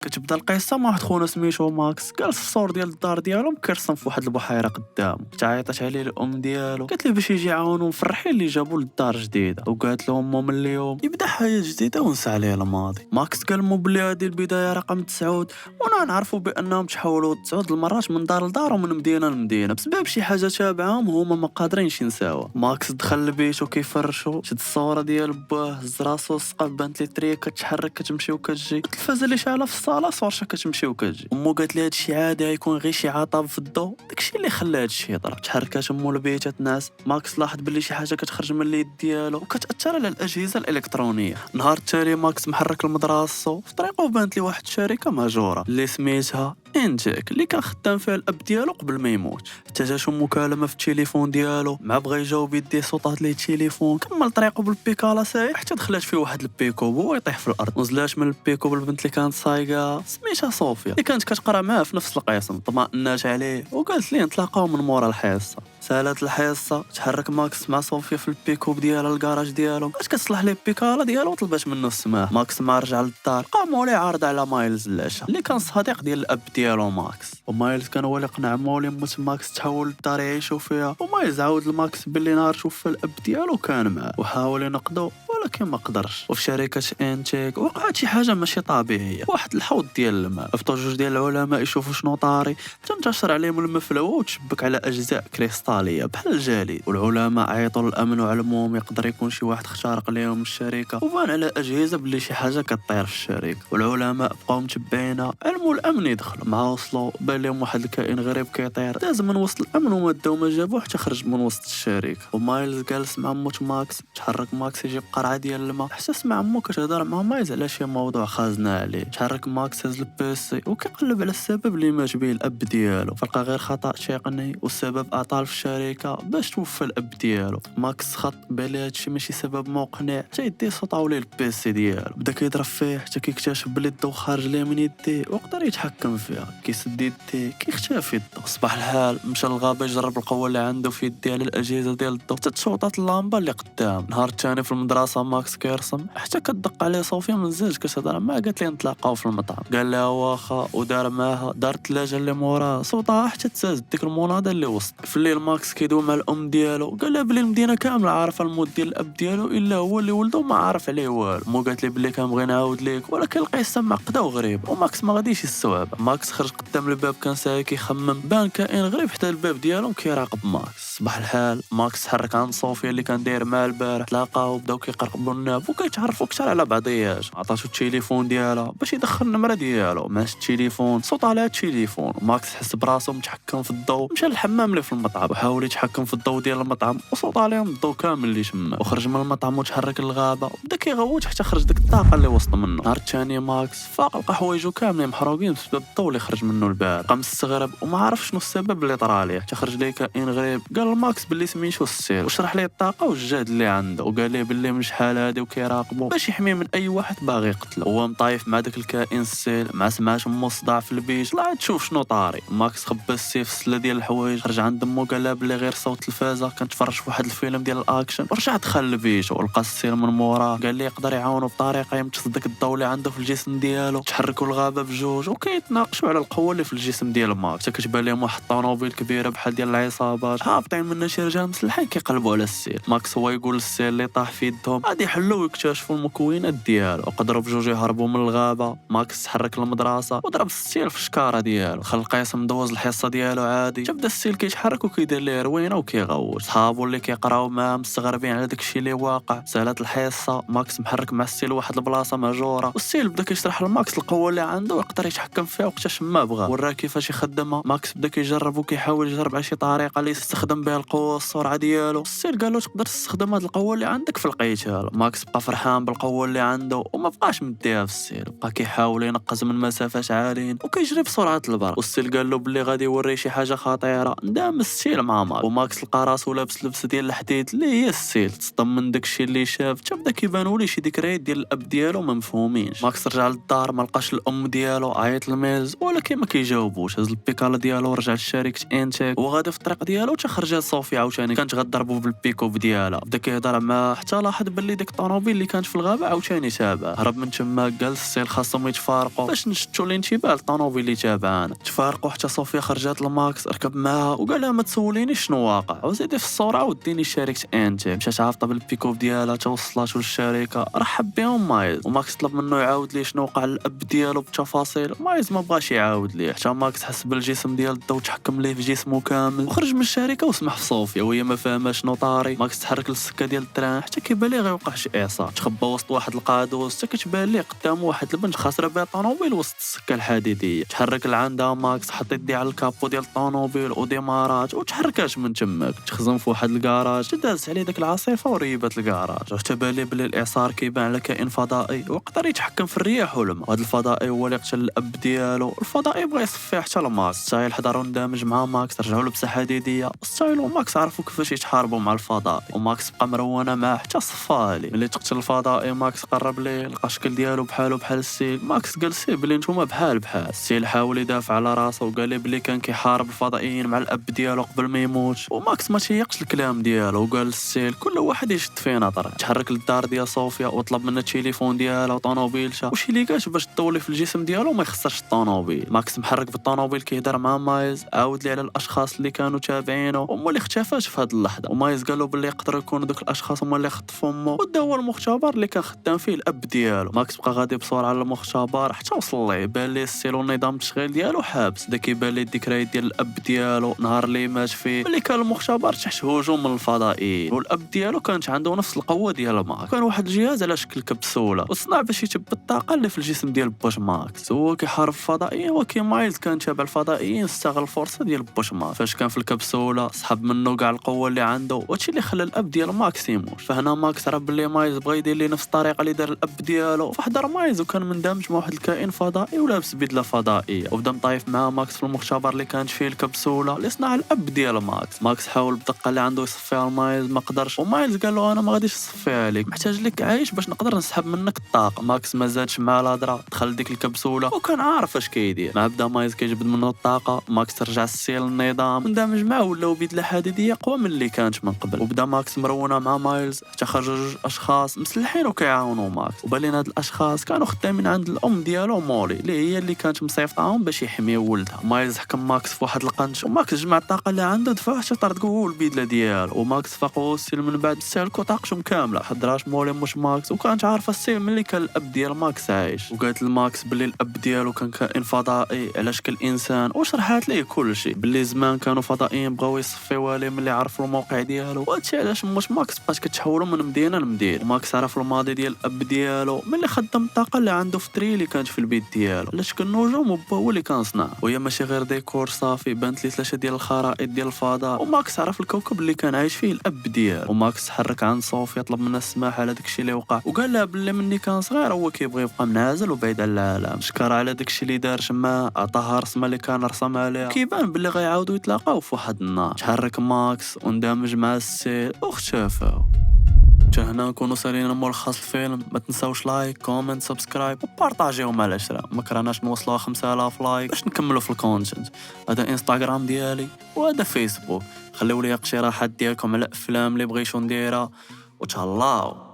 كتبدا القصه مع واحد خونا سميتو ماكس، جالس في السور ديال الدار ديالهم كيرسم في واحد البحيره قدامه. تعيطات عليه الام ديالو، قالت ليه باش يجي يعاونو مفرحين اللي جابوا للدار جديده، وقالت لهم مو من اليوم يبدا حياه جديده ونسى عليه الماضي. ماكس قال مو بلي هذه البدايه رقم 9 وانا نعرفوا بانهم تحولوا 9 المرات من دار لدار ومن مدينه لمدينه بسبب شي حاجه تابعهم هما ما قادرينش ينساوها. ماكس دخل لبيتو كيفرشو، شد الصوره ديال باه، هز راسو السقف، بانت لي تريه كتحرك كتمشي وكتجي، التلفازه اللي شاعله في الصاله صورشه كتمشي وكتجي. امو قالت لي هادشي عادي يكون غير شي عطب في الضو، داكشي اللي خلى هادشي يطرا. تحركات امو البيت تنعس. ماكس لاحظ بلي شي حاجه كتخرج من اليد ديالو وكتاثر على الاجهزه الالكترونيه. نهار التالي ماكس محرك لمدرسته، في طريقه بانت لي واحد الشركه مهجوره اللي سميتها انتك، اللي كان خدام فيها الاب ديالو قبل ما يموت. حتى جاتو مكالمه في التليفون ديالو، مع بغا يجاوب يديه صوتات ليه التليفون. كمل طريقه بالبيكالا سايق حتى دخلات فيه واحد البيكوب وهو يطيح في الارض. نزلات من البيكوب البنت اللي كانت سايقه سميتها صوفيا، اللي كانت كتقرا معاه في نفس القسم. طمأنات عليه وقالت ليه نتلاقاو من مورا الحصه. سالات الحصه، تحرك ماكس مع صوفيا في البيكوب ديالها للكراج ديالو، باش كتصلح ليه البيكالا ديالو وطلبات منه السماح. ماكس ما رجع للدار لقى مولي عارض على مايلز العشاء، اللي كان صديق ديال الاب ديالو ماكس. ومايلز كان هو اللي قنع مولي موت ماكس تحول للدار يعيشوا فيها. ومايلز عاود لماكس باللي نهار توفى الاب ديالو كان معاه وحاول ينقذو ولكن ما قدرش. وفي شركه انتيك وقعت شي حاجه ماشي طبيعيه، واحد الحوض ديال الماء. فطو جوج ديال العلماء يشوفوا شنو طاري، حتى انتشر عليهم المفلوه وتشبك على اجزاء كريستاليه بحال الجليد. والعلماء عيطوا للامن وعلموهم يقدر يكون شي واحد اخترق ليهم الشركه، وبان على اجهزه بلي شي حاجه كطير في الشركه. والعلماء بقاو متبعينها، علموا الامن يدخلوا مع وصلوا بان لهم واحد الكائن غريب كيطير، داز من وسط الامن وما داو ما جابوه حتى خرج من وسط الشركه. ومايلز جالس مع موت ماكس، تحرك ماكس يجيب قرعه ديال الماء، حسس مع مو كتهضر مع مايلز على شي موضوع خازنا عليه. تحرك ماكس هز البيسي وكيقلب على السبب اللي مات به الاب ديالو، فلقى غير خطا تقني والسبب اطال في الشركه باش توفى الاب ديالو. ماكس خط بالي هادشي ماشي سبب مقنع، حتى يديه سطاو ليه البيسي ديالو، بدا كيضرب فيه حتى كيكتشف بلي الضو خارج ليه من يديه وقدر يتحكم فيها. كيسد يديه كيختفي الضو. صباح الحال مشى للغابه يجرب القوه اللي عنده في يديه على الاجهزه ديال الضو، حتى تشوطات اللامبه اللي قدام. نهار الثاني في المدرسه ماكس كيرسم، حتى كتدق عليه صوفيا من الزاج كتهضر معاه، قالت ليه نتلاقاو في المطعم. قال لها واخا ودار معاها، دار الثلاجه اللي موراها صوتها حتى تساز ديك المناضه اللي وسط. في الليل ماكس كيدوي مع الام ديالو، قال لها بلي المدينه كامله عارفه الموت ديال الاب ديالو الا هو اللي ولده ما عارف عليه والو. مو قالت لي بلي كنبغي نعاود ليك ولكن القصه معقده وغريبه وماكس ما غاديش يستوعبها. ماكس خرج قدام الباب كان ساكي كيخمم، بان كائن غريب حتى الباب ديالهم كيراقب ماكس. صباح الحال ماكس تحرك عند صوفيا اللي كان داير معاه البارح، تلاقاو وبداو كيقرقبوا الناب وكيتعرفوا اكثر على بعضيات. عطاتو التليفون ديالها باش يدخل النمره ديالو، ماش التليفون صوت على التليفون. ماكس حس براسو متحكم في الضوء، مشى للحمام اللي في المطعم وحاول يتحكم في الضوء ديال المطعم وصوت عليهم الضوء كامل اللي تما. وخرج من المطعم وتحرك للغابه وبدا كيغوت حتى خرج ديك الطاقه اللي وسط منه. نهار الثاني ماكس فاق لقى حوايجو كاملين محروقين بسبب الضوء اللي خرج منه البارح. قام مستغرب وما عرف شنو السبب اللي طرا ليه، حتى خرج ليه كائن غريب قال لماكس باللي سميتو السيل وشرح ليه الطاقه والجهد اللي عنده، وقال ليه باللي من شحال هادي وكيراقبو باش يحميه من اي واحد باغي يقتله. هو مطايف مع داك الكائن السيل، مع سمعت امو صداع في البيت طلعت تشوف شنو طاري. ماكس خبى السيف في السله ديال الحوايج، خرج عند امو قال لها بلي غير صوت التلفازه كنتفرج في واحد الفيلم ديال الاكشن، ورجع دخل لبيتو ولقى السيل من موراه. قال لي يقدر يعاونو بطريقه يمتص داك الضوء اللي عنده في الجسم ديالو. تحركوا الغابه بجوج وكيتناقشوا على القوه اللي في الجسم ديال ماكس. حتى كتبان لهم واحد الطوموبيل كبيره بحال ديال العصابات هابطين منها شي رجال مسلحين كيقلبوا على السيل. ماكس هو يقول للسيل اللي طاح في يدهم غادي يحلوا ويكتشفوا المكونات ديالو، وقدروا بجوج يهربوا من الغابه. ماكس تحرك للمدرسه وضرب السيل في الشكاره ديالو، خل القاسم دوز الحصه ديالو عادي. بدا السيل كيتحرك وكيدير ليه روينه وكيغوت. صحابو اللي كيقراو معاه مستغربين على داكشي اللي واقع. سالات الحصه، ماكس محرك مع السيل واحد البلاصه مهجوره، والسيل بدا كيشرح لماكس القوه اللي عنده ويقدر يتحكم فيها وقتاش ما بغا، وراه كيفاش يخدمها. ماكس بدا كيجرب وكيحاول يجرب على شي طريقه اللي يستخدم بها القوه والسرعه ديالو. السيل قال له تقدر تستخدم هاد القوه اللي عندك في القتال. ماكس بقى فرحان بالقوه اللي عنده وما بقاش مديها في السيل، بقى كيحاول ينقز من مسافات عاليين وكيجري بسرعه البرق. والسيل قال له بلي غادي يوريه شي حاجه خطيره. ندام السيل مع ماكس، وماكس لقى راسو لابس لبسه ديال الحديد اللي هي السيل. تصدم من داكشي اللي شاف، حتى بدا كيبانوا ليه شي ذكريات ديال الاب ديالو ما مفهومينش. ماكس رجع للدار ما لقاش الام ديالو، عيط لميلز ولكن ما كيجاوبوش. هز البيكالا ديالو ورجع لشركه انتيك وغادي في الطريق ديالو حتى خرجت صوفيا عاوتاني كانت غضربو بالبيكوب ديالها. بدا كيهضر معاه حتى لاحظ باللي ديك الطوموبيل اللي كانت في الغابه عاوتاني تابعه. هرب من تما قال السيل خاصهم يتفارقوا باش نشتوا الانتباه للطوموبيل اللي تابعانا. تفارقوا حتى صوفيا خرجت لماكس ركب معاها وقال لها ما تسولينيش شنو واقع وزيدي في الصوره وديني شركه انت. مشات عافطه بالبيكوب ديالها توصلات للشركه رحب بهم مايلز وماكس طلب منه يعاود ليه شنو وقع للاب ديالو بالتفاصيل. مايلز ما بغاش يعاود ليه حتى ماكس حس بالجسم ديال الضو تحكم ليه في جسمه كامل وخرج من الشركه وسمح في صوفيا وهي ما فاهمه شنو طاري. ماكس تحرك للسكه ديال التران حتى كيبان ليه غيوقع شي اعصار. تخبى وسط واحد القادوس حتى كتبان ليه قدامه واحد البنت خاسره بها الطوموبيل وسط السكه الحديديه. تحرك لعندها ماكس حط يديه على الكابو ديال الطوموبيل وديمارات وتحركات من تماك. تخزن في واحد الكراج داز عليه داك العاصفه وريبات الكراج. حتى بان ليه بلي الاعصار كيبان على كائن فضائي وقدر يتحكم في الرياح والماء. هذا الفضائي هو اللي قتل الاب ديالو. الفضائي بغى يصفيه حتى لماكس. ستايل حضر وندمج مع ماكس رجعوا له بساحه حديديه. ستايل وماكس عرفوا كيفاش يتحاربوا مع الفضائي وماكس بقى مرونه معاه حتى صفاه ليه. ملي تقتل الفضائي ماكس قرب ليه لقى الشكل ديالو بحالو بحال السيل. ماكس قال سي بلي نتوما بحال السيل. حاول يدافع على راسه وقال ليه بلي كان كيحارب الفضائيين مع الاب ديالو قبل ما يموت. وماكس ما تيقش الكلام ديالو وقال السيل كل واحد يشد فينا طريق. تحرك للدار ديال صوفيا وطلب منها التليفون ديالها وطوموبيلتها وشي ليكاش باش تطولي في الجسم ديالو وما يخسرش الطوموبيل. ماكس محرك بالطوموبيل كيهضر مع مايلز عاود لي على الاشخاص اللي كانوا تابعينه وهما اللي اختفاش في هذه اللحظه. ومايلز قال له باللي يقدروا يكونوا دوك الاشخاص هما اللي خطفوا امه ودا هو المختبر اللي كان خدام فيه الاب ديالو. ماكس بقى غادي بسرعه على المختبر حتى وصل ليه. بان ليه السيل ونظام التشغيل ديالو حابس. دا كيبان ليه الذكريات ديال الاب ديالو نهار اللي مات فيه ملي كان المختبر تحت هجوم من الفضائيين والاب ديالو كانت عنده نفس القوه ديال ماكس. كان واحد الجهاز على شكل كبسوله وصنع باش يثبت الطاقه اللي في الجسم ديال بوش ماكس. هو كيحارب الفضائيين ولكن مايلز كان تابع الفضائيين استغل الفرصه ديال بوش ماكس فاش كان في الكبسوله سحب منه كاع القوه اللي عنده وهادشي اللي خلى الاب ديال ماكس يموت. فهنا ماكس عرف بلي مايلز بغى يدير ليه نفس الطريقه اللي دار الاب ديالو. فحضر مايلز وكان مندمج مع واحد الكائن فضائي ولابس بدله فضائيه وبدا مطايف مع ماكس في المختبر اللي كانت فيه الكبسوله اللي صنع الاب ديال ماكس حاول بدقه اللي عنده يصفيها لمايلز ما قدرش. ومايلز قال له انا ما غاديش نصفيها لك محتاج لك عايش باش نقدر نسحب منك الطاقه. ماكس ما زادش مع الهضره دخل ديك الكبسوله وكان عارف اش كيدير. مع بدا مايلز كيجبد منه الطاقه ماكس رجع السيل للنظام اندمج معه ولاو بدله حديديه قوى من اللي كانت من قبل. وبدا ماكس مرونه مع مايلز حتى خرجوا جوج اشخاص مسلحين وكيعاونوا ماكس. وبالين هاد الاشخاص كانوا خدامين عند الام ديالو مولي اللي هي اللي كانت مصيفطاهم باش يحميو ولدها. مايلز حكم ماكس في واحد القنش وماكس جمع الطاقه اللي عنده دفع حتى طردقوا البدله ديالو. وماكس فاقوا السيل من بعد استهلكوا طاقتهم كامله حضراش مولي مش ماكس. وكانت عارفه السيل ملي كان الاب ديال ماكس عايش وقالت لماكس باللي الاب ديالو كان كائن فضائي على شكل انسان وشرحات ليه كل شيء باللي زمان كانوا فضائيين بغاو يصفيوها ليه ملي عرفوا الموقع ديالو. وهادشي علاش مش ماكس بقات كتحولوا من مدينه لمدينه. وماكس عرف الماضي ديال الاب ديالو ملي خدم الطاقه اللي عنده في التري اللي كانت في البيت ديالو على شكل نجوم وبا هو اللي كان صنع. وهي ماشي غير ديكور صافي بانت لي ثلاثه ديال الخرائط ديال الفضاء. وماكس عرف الكوكب اللي كان عايش فيه الاب ديالو. وماكس تحرك عند صوفيا طلب منها السماح على داكشي اللي وقع وقال لها باللي مني كان صغير هو كيبغي يبقى منعزل وبعيد على العالم. شكر على داكشي اللي دار تما عطاها رسمه اللي كان رسم عليها كيبان باللي غيعاودوا يتلاقاو في واحد النهار. تحرك ماكس واندمج مع السيل واختفاو. هنا نكونوا سالينا ملخص الفيلم. ما تنساوش لايك كومنت سبسكرايب وبارطاجيو مع العشرة. ما كرهناش نوصلوا 5000 لايك باش نكملوا في الكونتنت. هذا انستغرام ديالي وهذا فيسبوك. خليو لي اقتراحات ديالكم على افلام اللي بغيتو نديرها وتهلاو.